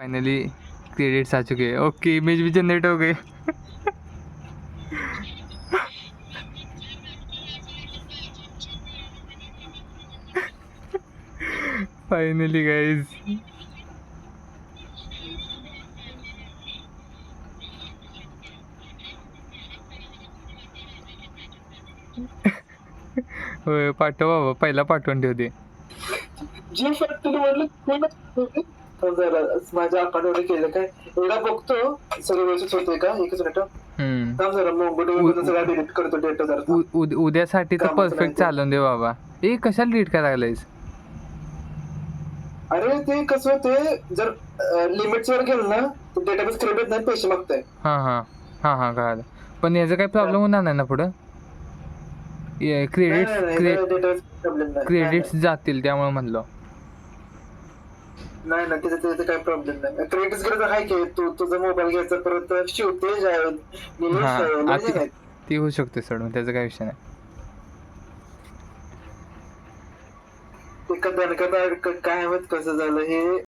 Finally credits आ चुके हैं। Okay, image भी जनरेट हो गए। फाइनली गाइस, होय पाठव बाबा, पहिला पाठवून ठेवते। जी फॅक्टरी म्हटलं जरा माझ्या अकाउंटवर केलं काय एवढा बघतो सगळं व्यवस्थित होते का एकच मिनिट जरा मोबाईल सगळा डिलीट करतो डेटा जरा उद्यासाठी तर कामाचं नाही परफेक्ट ते. चालून दे बाबा। ए कशाला रीड करायला लागलायस? अरे ते कसं होते जर लिमिट्स वर गेलं ना तर डेटाबेस क्रेडिट नाही पैसे मागताय हां हां हां हां कळालं, पण याचा काही प्रॉब्लेम होणार नाही ना पुढं? नाही डेटाबेस प्रॉब्लेम नाही क्रेडिट्स जातील त्यामुळे म्हणलो। नाही ना त्याचं काही प्रॉब्लेम नाही क्रेडिट गरज आहे की तू तुझा मोबाईल घ्यायचा परत शिवते हां ती होऊ शकते सोडून, त्याचा काही विषय नाही। ते काय माहित कसं झालं हे